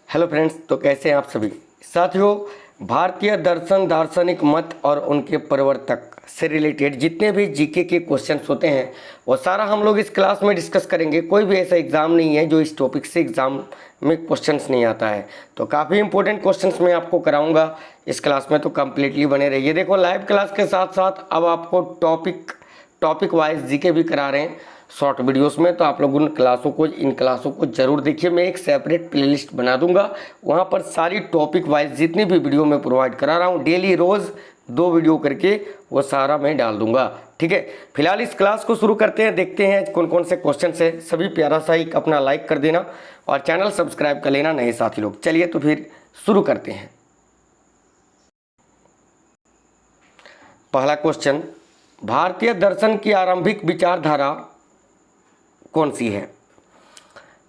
Hello friends, तो कैसे हैं आप सभी साथियों। भारतीय दर्शन, दार्शनिक मत और उनके प्रवर्तक से रिलेटेड जितने भी जीके के क्वेश्चंस होते हैं वो सारा हम लोग इस क्लास में डिस्कस करेंगे। कोई भी ऐसा एग्ज़ाम नहीं है जो इस टॉपिक से एग्ज़ाम में क्वेश्चंस नहीं आता है, तो काफ़ी इंपॉर्टेंट क्वेश्चंस मैं आपको कराऊंगा इस क्लास में, तो कम्प्लीटली बने रहिए। देखो, लाइव क्लास के साथ साथ अब आपको टॉपिक वाइज जीके भी करा रहे हैं शॉर्ट वीडियोस में, तो आप लोग इन क्लासों को जरूर देखिए। मैं एक सेपरेट प्लेलिस्ट बना दूंगा, वहां पर सारी टॉपिक वाइज जितनी भी वीडियो मैं प्रोवाइड करा रहा हूं डेली रोज़ 2 वीडियो करके वो सारा मैं डाल दूंगा। ठीक है, फिलहाल इस क्लास को शुरू करते हैं, देखते हैं कौन कौन से क्वेश्चन है। सभी प्यारा सा एक अपना लाइक कर देना और चैनल सब्सक्राइब कर लेना नए साथी लोग। चलिए तो फिर शुरू करते हैं। पहला क्वेश्चन, भारतीय दर्शन की आरंभिक विचारधारा कौन सी है।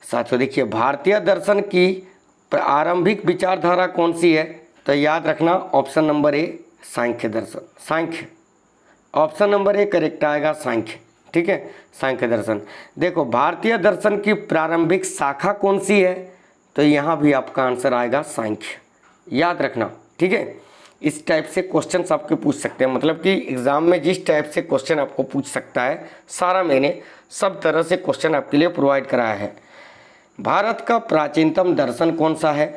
साथियों देखिए, भारतीय दर्शन की आरंभिक विचारधारा कौन सी है, तो याद रखना option number A Sankhya Darshan. Sankhya option number A correct आएगा, सांख्य। ठीक है, सांख्य दर्शन। देखो, भारतीय दर्शन की प्रारंभिक शाखा कौन सी है, तो यहाँ भी आपका आंसर आएगा सांख्य, याद रखना। ठीक है, इस टाइप से क्वेश्चन आपके पूछ सकते हैं, मतलब कि एग्जाम में जिस टाइप से क्वेश्चन आपको पूछ सकता है सारा मैंने सब तरह से क्वेश्चन आपके लिए प्रोवाइड कराया है। भारत का प्राचीनतम दर्शन कौन सा है,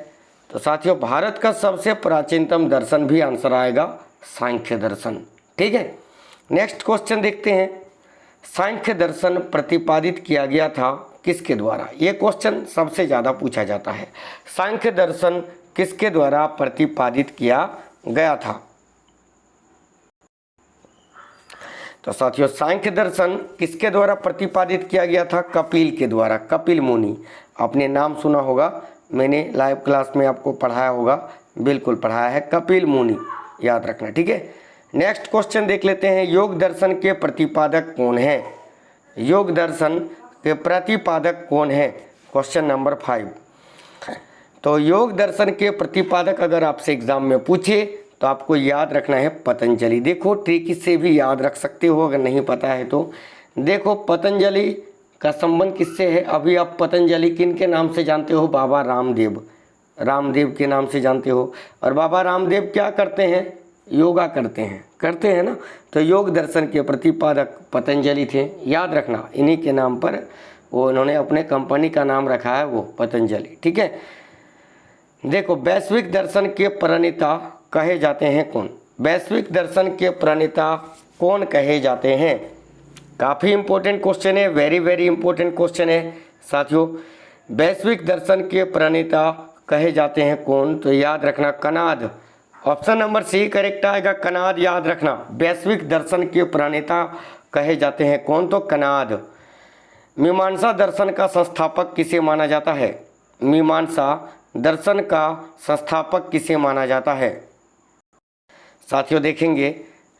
तो साथियों भारत का सबसे प्राचीनतम दर्शन भी आंसर आएगा सांख्य दर्शन। ठीक है, नेक्स्ट क्वेश्चन देखते हैं। सांख्य दर्शन प्रतिपादित किया गया था किसके द्वारा, ये क्वेश्चन सबसे ज़्यादा पूछा जाता है। सांख्य दर्शन किसके द्वारा प्रतिपादित किया गया था, तो साथियों सांख्य दर्शन किसके द्वारा प्रतिपादित किया गया था, कपिल के द्वारा। कपिल मुनि, आपने नाम सुना होगा, मैंने लाइव क्लास में आपको पढ़ाया होगा, बिल्कुल पढ़ाया है, कपिल मुनि, याद रखना। ठीक है, नेक्स्ट क्वेश्चन देख लेते हैं। योग दर्शन के प्रतिपादक कौन है, योग दर्शन के प्रतिपादक कौन है, क्वेश्चन नंबर 5। तो योग दर्शन के प्रतिपादक अगर आपसे एग्जाम में पूछे तो आपको याद रखना है पतंजलि। देखो, ट्रिक से भी याद रख सकते हो अगर नहीं पता है तो। देखो, पतंजलि का संबंध किससे है, अभी आप पतंजलि किन के नाम से जानते हो, बाबा रामदेव, रामदेव के नाम से जानते हो। और बाबा रामदेव क्या करते हैं, योगा करते हैं ना, तो योग दर्शन के प्रतिपादक पतंजलि थे, याद रखना। इन्हीं के नाम पर वो उन्होंने अपने कंपनी का नाम रखा है, वो पतंजलि। ठीक है, देखो, वैश्विक दर्शन के प्रणेता कहे जाते हैं कौन, वैश्विक दर्शन के प्रणेता कौन कहे जाते हैं। काफ़ी इंपॉर्टेंट क्वेश्चन है, वेरी वेरी इंपॉर्टेंट क्वेश्चन है साथियों। वैश्विक दर्शन के प्रणेता कहे जाते हैं कौन, तो याद रखना Kanad, option number C correct आएगा, कनाद, याद रखना। वैश्विक दर्शन के प्रणेता कहे जाते हैं कौन, तो कनाद। मीमांसा दर्शन का संस्थापक किसे माना जाता है, मीमांसा दर्शन का संस्थापक किसे माना जाता है। साथियों देखेंगे,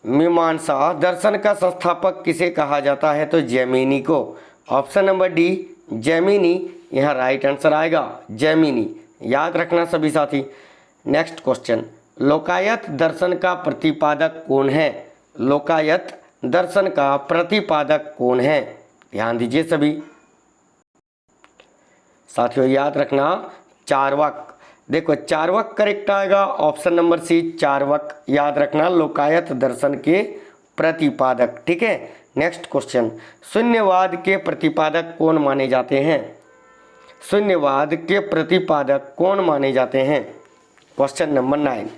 मीमांसा दर्शन का संस्थापक किसे कहा जाता है, तो जैमिनी को, ऑप्शन नंबर डी जैमिनी, यहाँ राइट आंसर आएगा जैमिनी, याद रखना सभी साथी। नेक्स्ट क्वेश्चन, लोकायत दर्शन का प्रतिपादक कौन है, लोकायत दर्शन का प्रतिपादक कौन है, ध्यान दीजिए सभी साथियों, याद रखना चार्वाक। देखो, चार्वाक करेक्ट आएगा, ऑप्शन नंबर सी चार्वाक, याद रखना लोकायत दर्शन के प्रतिपादक। ठीक है, नेक्स्ट क्वेश्चन, शून्यवाद के प्रतिपादक कौन माने जाते हैं, शून्यवाद के प्रतिपादक कौन माने जाते हैं, क्वेश्चन नंबर 9।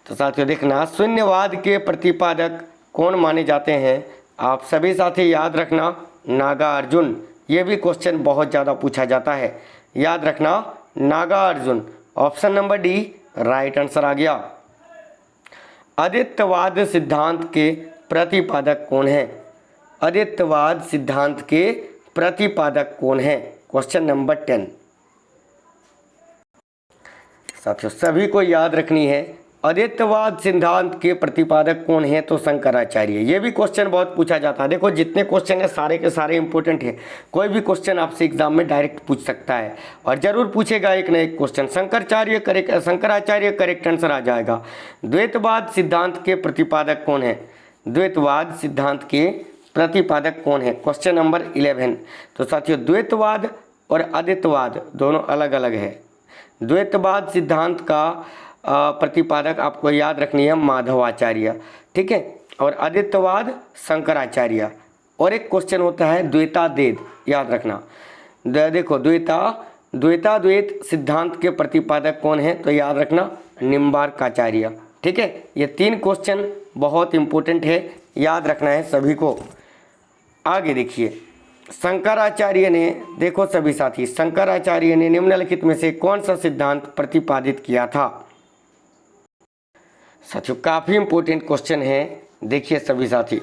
तो साथियों देखना, शून्यवाद के प्रतिपादक कौन माने जाते हैं, आप सभी साथी याद रखना नागार्जुन। ये भी क्वेश्चन बहुत ज़्यादा पूछा जाता है, याद रखना Nagarjuna, option number D right answer आ गया। अद्वैतवाद सिद्धांत के प्रतिपादक कौन है, अद्वैतवाद सिद्धांत के प्रतिपादक कौन है, क्वेश्चन नंबर 10। साथियों सभी को याद रखनी है, अद्वैतवाद सिद्धांत के प्रतिपादक कौन है, तो शंकराचार्य। ये भी क्वेश्चन बहुत पूछा जाता है। देखो, जितने क्वेश्चन है सारे के सारे इंपॉर्टेंट है, कोई भी क्वेश्चन आपसे एग्जाम में डायरेक्ट पूछ सकता है और जरूर पूछेगा एक न एक क्वेश्चन। शंकराचार्य करेक्ट आंसर आ जाएगा। द्वैतवाद सिद्धांत के प्रतिपादक कौन है, द्वैतवाद सिद्धांत के प्रतिपादक कौन है, क्वेश्चन नंबर 11। तो साथियों द्वैतवाद और अद्वैतवाद दोनों अलग अलग है। द्वैतवाद सिद्धांत का प्रतिपादक आपको याद रखनी है माधवाचार्य, ठीक है। और अद्वैतवाद शंकराचार्य। और एक क्वेश्चन होता है द्वैताद्वैत, याद रखना। देखो द्वैताद्वैत सिद्धांत के प्रतिपादक कौन है, तो याद रखना निम्बार्काचार्य, ठीक है। ये 3 क्वेश्चन बहुत इंपॉर्टेंट है, याद रखना है सभी को। आगे देखिए, शंकराचार्य ने, देखो सभी साथी, शंकराचार्य ने निम्नलिखित में से कौन सा सिद्धांत प्रतिपादित किया था। साथियों काफ़ी इंपॉर्टेंट क्वेश्चन है, देखिए सभी साथी,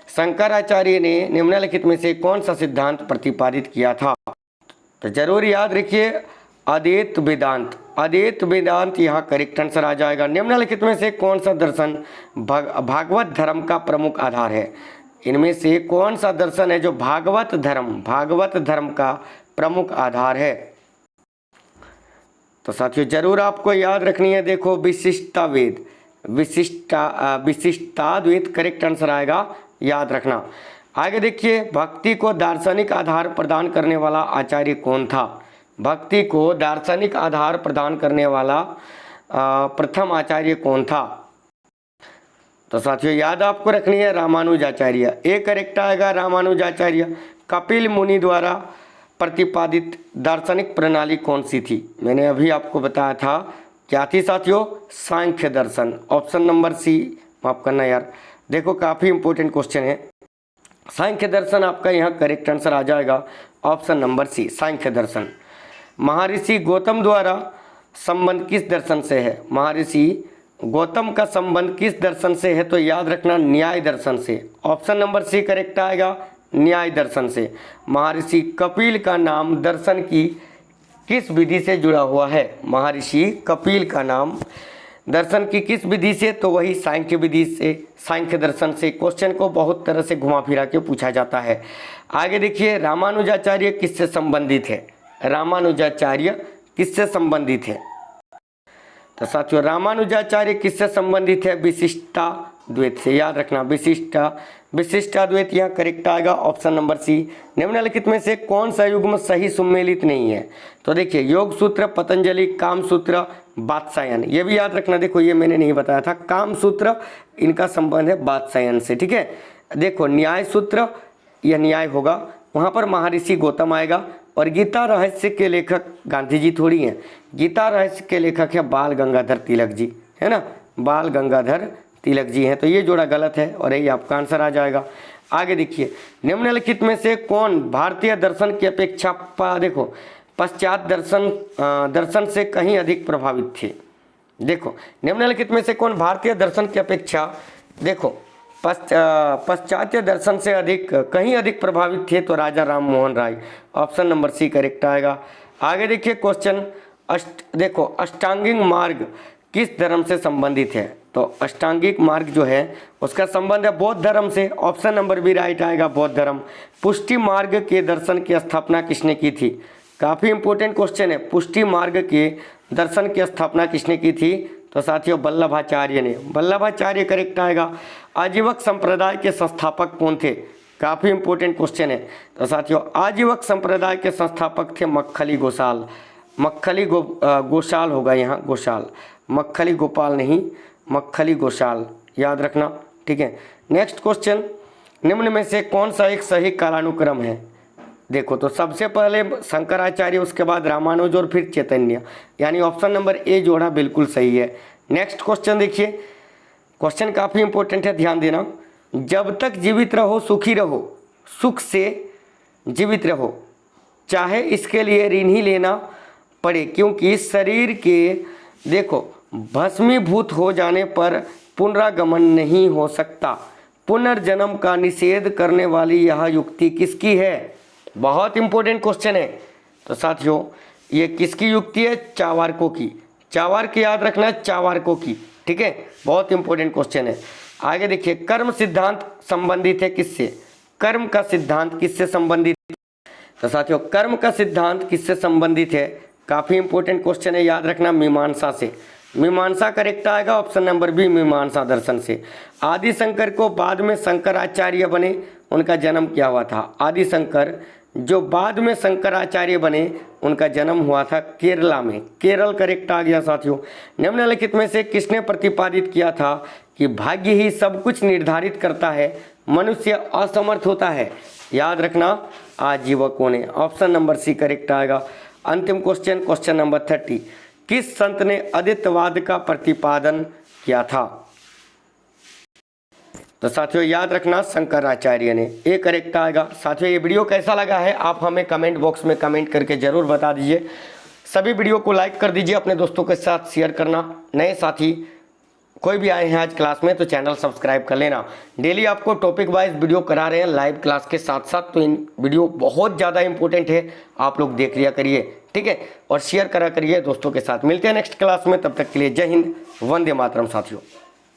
शंकराचार्य ने निम्नलिखित में से कौन सा सिद्धांत प्रतिपादित किया था। तो जरूर याद रखिए अद्वैत वेदांत। अद्वैत वेदांत यहाँ करेक्ट आंसर आ जाएगा। निम्नलिखित में से कौन सा दर्शन भागवत धर्म का प्रमुख आधार है। इनमें से कौन सा दर्शन है जो भागवत धर्म का प्रमुख आधार है। तो साथियों जरूर आपको याद रखनी है, देखो विशिष्टाद्वैत, विशिष्टाद्वैत करेक्ट आंसर आएगा, याद रखना। आगे देखिए, भक्ति को दार्शनिक आधार प्रदान करने वाला आचार्य कौन था। भक्ति को दार्शनिक आधार प्रदान करने वाला प्रथम आचार्य कौन था। तो साथियों याद आपको रखनी है रामानुजाचार्य, ए करेक्ट आएगा रामानुजाचार्य। कपिल मुनि द्वारा प्रतिपादित दार्शनिक प्रणाली कौन सी थी। मैंने अभी आपको बताया था, क्या थी साथियों, सांख्य दर्शन। ऑप्शन नंबर सी, माफ करना यार, देखो काफ़ी इंपॉर्टेंट क्वेश्चन है। सांख्य दर्शन आपका यहाँ करेक्ट आंसर आ जाएगा, ऑप्शन नंबर सी, सांख्य दर्शन। महर्षि गौतम द्वारा संबंध किस दर्शन से है। महर्षि गौतम का संबंध किस दर्शन से है, तो याद रखना न्याय दर्शन से। ऑप्शन नंबर सी करेक्ट आएगा, न्याय दर्शन से। महर्षि कपिल का नाम दर्शन की किस विधि से जुड़ा हुआ है। महर्षि कपिल का नाम दर्शन की किस विधि से, तो वही सांख्य विधि से, सांख्य दर्शन से। क्वेश्चन को बहुत तरह से घुमा फिरा के पूछा जाता है। आगे देखिए, रामानुजाचार्य किससे संबंधित है। रामानुजाचार्य किससे संबंधित है। तो साथियों रामानुजाचार्य किससे संबंधित है, विशिष्टाद्वैत से। याद रखना विशिष्टाद्वैत यहाँ करेक्ट आएगा, ऑप्शन नंबर सी। निम्नलिखित में से कौन सा युग्म सही सुमेलित नहीं है। तो देखिए योग सूत्र, पतंजलि, काम सूत्र, वात्सायन, ये भी याद रखना। देखो ये मैंने नहीं बताया था, काम सूत्र इनका संबंध है वात्सायन से, ठीक है। देखो न्याय सूत्र, यह न्याय होगा, वहाँ पर महर्षि गौतम आएगा। और गीता रहस्य के लेखक गांधी जी थोड़ी हैं, गीता रहस्य के लेखक है बाल गंगाधर तिलक जी, है ना, बाल गंगाधर तिलक जी हैं। तो ये जोड़ा गलत है और यही आपका आंसर आ जाएगा। आगे देखिए, निम्नलिखित में से कौन भारतीय दर्शन की अपेक्षा देखो पश्चात दर्शन से कहीं अधिक प्रभावित थे। देखो निम्नलिखित में से कौन भारतीय दर्शन की अपेक्षा, देखो पाश्चात्य दर्शन से कहीं अधिक प्रभावित थे, तो राजा Ram Mohan Roy. Option number C correct आएगा। आगे देखिए क्वेश्चन, देखो अष्टांगिक मार्ग किस धर्म से संबंधित है। तो अष्टांगिक मार्ग जो है उसका संबंध है बौद्ध धर्म से। ऑप्शन नंबर बी राइट आएगा, बौद्ध धर्म। पुष्टि मार्ग के दर्शन की स्थापना किसने की थी। काफ़ी इंपॉर्टेंट क्वेश्चन है, पुष्टि मार्ग के दर्शन की स्थापना किसने की थी। तो साथियों वल्लभाचार्य ने, वल्लभाचार्य करेक्ट आएगा। आजीवक संप्रदाय के संस्थापक कौन थे। काफ़ी इंपॉर्टेंट क्वेश्चन है। तो साथियों आजीवक संप्रदाय के संस्थापक थे मक्खली गोसाल। मक्खली गोशाल होगा यहाँ, गोशाल, मक्खली गोपाल नहीं, मक्खली गोशाल, याद रखना, ठीक है। नेक्स्ट क्वेश्चन, निम्न में से कौन सा एक सही कालानुक्रम है। देखो तो सबसे पहले शंकराचार्य, उसके बाद रामानुज और फिर चैतन्य, यानी ऑप्शन नंबर ए जोड़ा बिल्कुल सही है। नेक्स्ट क्वेश्चन देखिए, क्वेश्चन काफ़ी इंपॉर्टेंट है, ध्यान देना। जब तक जीवित रहो सुखी रहो, सुख से जीवित रहो, चाहे इसके लिए ऋण ही लेना पड़े, क्योंकि शरीर के देखो भस्मीभूत हो जाने पर पुनरागमन नहीं हो सकता। पुनर्जन्म का निषेध करने वाली यह युक्ति किसकी है। बहुत इंपॉर्टेंट क्वेश्चन है। तो साथियों ये किसकी युक्ति है, चावारकों की। चावार्क याद रखना, चावारकों की, ठीक है, बहुत इंपॉर्टेंट क्वेश्चन है। आगे देखिए, कर्म सिद्धांत संबंधित है किससे। कर्म का सिद्धांत किससे संबंधित। तो साथियों कर्म का सिद्धांत किससे संबंधित है, काफ़ी इंपॉर्टेंट क्वेश्चन है, याद रखना, मीमांसा से। मीमांसा करेक्ट आएगा, ऑप्शन नंबर बी, मीमांसा दर्शन से। आदि शंकर को बाद में शंकराचार्य बने, उनका जन्म क्या हुआ था। आदि शंकर जो बाद में शंकराचार्य बने उनका जन्म हुआ था केरला में। केरल करेक्ट आ गया साथियों। निम्नलिखित में से किसने प्रतिपादित किया था कि भाग्य ही सब कुछ निर्धारित करता है, मनुष्य असमर्थ होता है? याद रखना, आजीवकों ने। ऑप्शन नंबर सी करेक्ट आएगा। अंतिम क्वेश्चन, क्वेश्चन नंबर 30, किस संत ने अद्वैतवाद का प्रतिपादन किया था? तो साथियों याद रखना, शंकराचार्य ने। ए करेक्ट आएगा। साथियों ये वीडियो कैसा लगा है आप हमें कमेंट बॉक्स में कमेंट करके ज़रूर बता दीजिए। सभी वीडियो को लाइक कर दीजिए, अपने दोस्तों के साथ शेयर करना। नए साथी कोई भी आए हैं आज क्लास में तो चैनल सब्सक्राइब कर लेना। डेली आपको टॉपिक वाइज वीडियो करा रहे हैं लाइव क्लास के साथ साथ, तो इन वीडियो बहुत ज़्यादा इंपॉर्टेंट है, आप लोग देख लिया करिए, ठीक है, और शेयर करा करिए दोस्तों के साथ। मिलते हैं नेक्स्ट क्लास में, तब तक के लिए जय हिंद, वंदे मातरम साथियों।